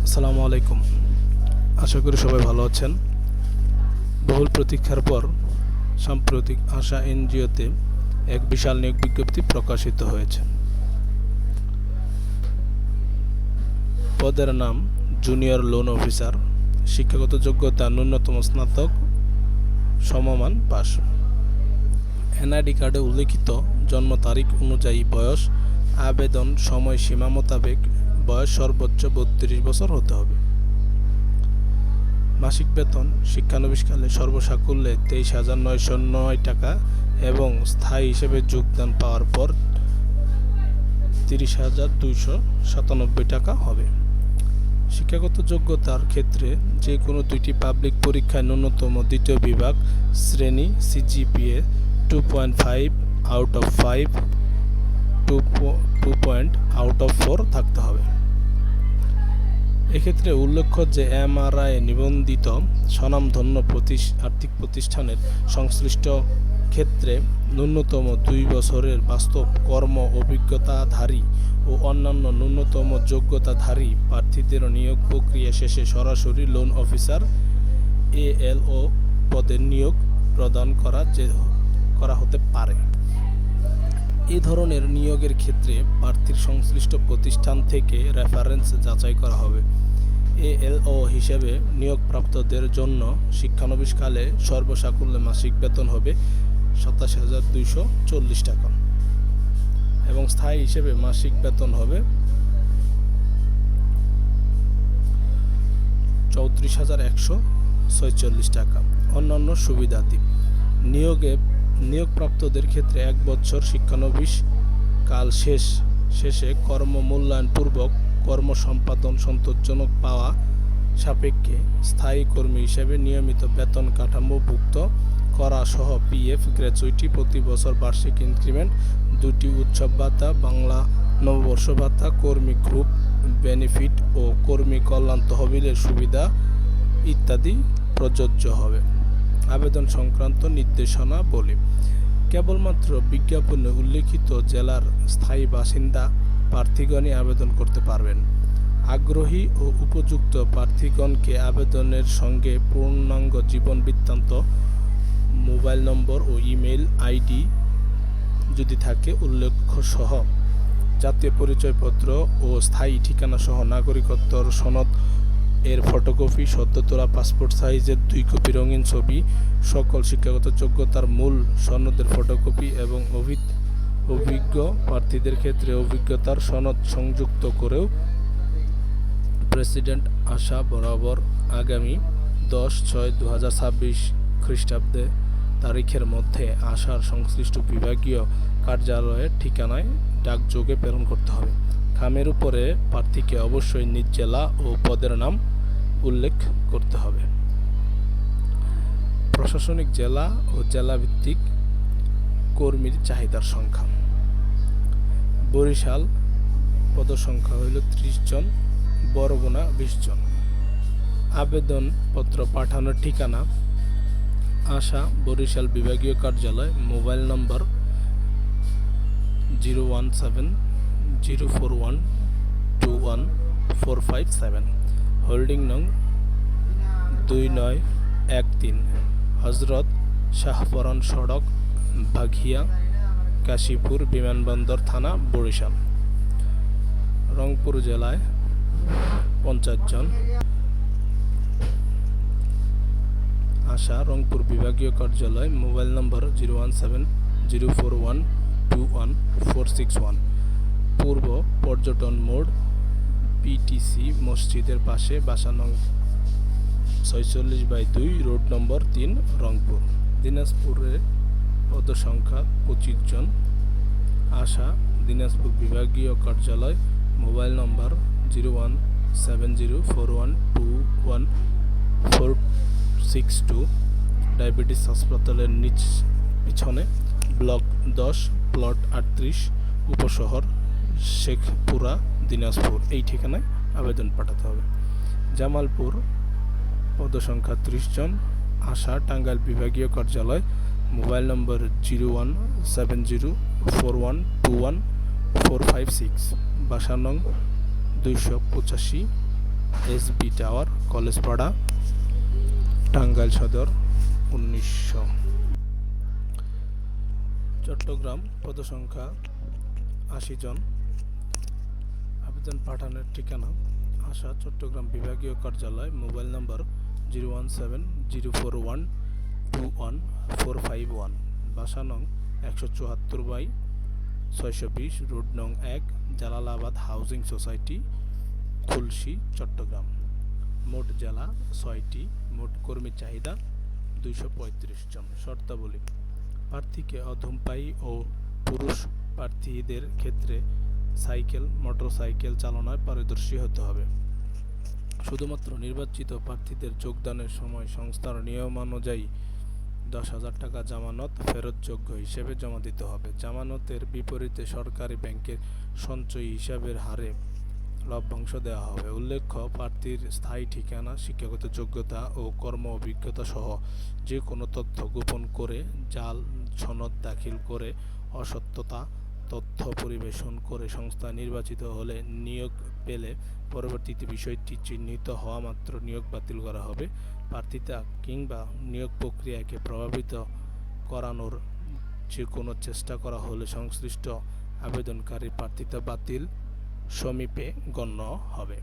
আসসালামু আলাইকুম। আশা করি সবাই ভালো আছেন। বহুল প্রতীক্ষার পর সাম্প্রতিক আশা এনজিওতে এক বিশাল নিয়োগ বিজ্ঞপ্তি প্রকাশিত হয়েছে। পদের নাম জুনিয়র লোন অফিসার। শিক্ষাগত যোগ্যতা ন্যূনতম স্নাতক সমমান পাস। এনআইডি কার্ডে উল্লেখিত জন্ম তারিখ অনুযায়ী বয়স, আবেদন সময়সীমা মোতাবেক বয়স সর্বোচ্চ 32 বছর হতে হবে। মাসিক বেতন শিক্ষানবিশকালে সর্বসাকুল্যে 23,909 টাকা এবং স্থায়ী হিসেবে যোগদান পাওয়ার পর 30,297 টাকা হবে। শিক্ষাগত যোগ্যতার ক্ষেত্রে যে কোনো দুইটি পাবলিক পরীক্ষায় ন্যূনতম দ্বিতীয় বিভাগ শ্রেণী CGPA 2.5 out of 5, 2 point out of 4 থাকতে হবে। এক্ষেত্রে উল্লেখ্য যে এমআরআই নিবন্ধিত স্বনামধন্য আর্থিক প্রতিষ্ঠানের সংশ্লিষ্ট ক্ষেত্রে ন্যূনতম 2 বছরের বাস্তব কর্ম অভিজ্ঞতাধারী ও অন্যান্য ন্যূনতম যোগ্যতাধারী প্রার্থীদের নিয়োগ প্রক্রিয়া শেষে সরাসরি লোন অফিসার এএলও পদে নিয়োগ প্রদান করা হতে পারে। এই ধরনের নিয়োগের ক্ষেত্রে প্রার্থীর সংশ্লিষ্ট প্রতিষ্ঠান থেকে রেফারেন্স যাচাই করা হবে। এএলও হিসেবে নিয়োগপ্রাপ্তদের জন্য শিক্ষানবিশকালে সর্বসাকুল্যে মাসিক বেতন হবে 27,240 টাকা এবং স্থায়ী হিসেবে মাসিক বেতন হবে 34,146 টাকা। অন্যান্য সুবিধাদি: নিয়োগপ্রাপ্তদের ক্ষেত্রে 1 বছর শিক্ষানবিশ কাল শেষে কর্ম মূল্যায়নপূর্বক কর্ম সম্পাদন সন্তোষজনক পাওয়া সাপেক্ষে স্থায়ী কর্মী হিসেবে নিয়মিত বেতন কাঠামোভুক্ত করা সহ পিএফ, গ্র্যাচুইটি, প্রতি বছর বার্ষিক ইনক্রিমেন্ট, 2টি উৎসব ভাতা, বাংলা নববর্ষ ভাতা, কর্মী গ্রুপ বেনিফিট ও কর্মী কল্যাণ তহবিলের সুবিধা ইত্যাদি প্রযোজ্য হবে। আবেদন সংক্রান্ত নির্দেশনা বলি: কেবলমাত্র বিজ্ঞাপনে উল্লেখিত জেলার স্থায়ী বাসিন্দা প্রার্থীগণই আবেদন করতে পারবেন। আগ্রহী ও উপযুক্ত প্রার্থীগণকে আবেদনের সঙ্গে পূর্ণাঙ্গ জীবন বৃত্তান্ত, মোবাইল নম্বর ও ইমেইল আইডি যদি থাকে উল্লেখসহ জাতীয় পরিচয়পত্র ও স্থায়ী ঠিকানা সহ নাগরিকত্বর সনদ এর ফটোকপি, সদ্য তোলা পাসপোর্ট সাইজের 2 কপি রঙিন ছবি, সকল শিক্ষাগত যোগ্যতার মূল সনদের ফটোকপি এবং অভিজ্ঞ প্রার্থীদের ক্ষেত্রে অভিজ্ঞতার সনদ সংযুক্ত করেও প্রেসিডেন্ট আশা বরাবর আগামী 10/6/2026 খ্রিস্টাব্দে তারিখের মধ্যে আশার সংশ্লিষ্ট বিভাগীয় কার্যালয়ের ঠিকানায় ডাকযোগে প্রেরণ করতে হবে। খামের উপরে প্রার্থীকে অবশ্যই নিজ জেলা ও পদের নাম উল্লেখ করতে হবে। প্রশাসনিক জেলা ও জেলাভিত্তিক কর্মীর চাহিদার সংখ্যা: বরিশাল পদসংখ্যা হইল 30 জন, বরগুনা 20 জন। আবেদনপত্র পাঠানোর ঠিকানা: আশা, বরিশাল বিভাগীয় কার্যালয়, মোবাইল নম্বর 01704121457, হোল্ডিং নং 2913, হজরত শাহপরান সড়ক, বাঘিয়া, কাশীপুর বিমানবন্দর থানা, বরিশাল। রংপুর জেলায় 50 জন। আশা, রংপুর বিভাগীয় কার্যালয়, মোবাইল নম্বর 01704121461, পূর্ব পর্যটন মোড়, পিটিসি মসজিদের পাশে, বাসা নং 46/2, রোড নম্বর 3, রংপুর। দিনাজপুরের পদসংখ্যা 25 জন। আশা, দিনাজপুর বিভাগীয় কার্যালয়, মোবাইল নম্বর 01704121462, ডায়াবেটিস হাসপাতালের পিছনে, ব্লক 10, প্লট 38, উপশহর শেখপুরা, দিনাজপুর। এই ঠিকানায় আবেদন পাঠাতে হবে। জামালপুর পদসংখ্যা 30 জন। আশা, টাঙ্গাইল বিভাগীয় কার্যালয়, মোবাইল নম্বর 01704121456, বাসা নং 285, SB টাওয়ার, কলেজপাড়া, টাঙ্গাইল সদর 1900। চট্টগ্রাম, পদসংখ্যা 80 জন। আবেদন পাঠানোর ঠিকানা আশা চট্টগ্রাম বিভাগীয় কার্যালয়, মোবাইল নম্বর 01704121451, বাসা নং 174/620, রোড নং 1, জালালাবাদ হাউজিং সোসাইটি, খুলশী, চট্টগ্রাম। মোট জেলা 6টি। মোট কর্মী চাহিদা 235 জন। শর্তাবলী: প্রার্থীকে অধূমপায়ী ও পুরুষ প্রার্থীদের ক্ষেত্রে সাইকেল, মোটরসাইকেল চালনায় পারদর্শী হতে হবে। শুধুমাত্র নির্বাচিত প্রার্থীদের যোগদানের সময় সংস্থার নিয়মানুযায়ী 10,000 টাকা জামানত ফেরতযোগ্য হিসেবে জমা দিতে হবে। জামানতের বিপরীতে সরকারি ব্যাংকের সঞ্চয়ী হিসাবের হারে লভ্যাংশ দেওয়া হবে। উল্লেখ্য, প্রার্থীর স্থায়ী ঠিকানা, শিক্ষাগত যোগ্যতা ও কর্ম অভিজ্ঞতা সহ যে কোনো তথ্য গোপন করে, জাল সনদ দাখিল করে, অসত্যতা তথ্য পরিবেশন করে সংস্থা নির্বাচিত হলে, নিয়োগ পেলে পরবর্তীতে বিষয়টি চিহ্নিত হওয়া মাত্র নিয়োগ বাতিল করা হবে। প্রার্থিতা কিংবা নিয়োগ প্রক্রিয়াকে প্রভাবিত করানোর যে কোনো চেষ্টা করা হলে সংশ্লিষ্ট আবেদনকারী প্রার্থিতা বাতিল সমীপে গণ্য হবে।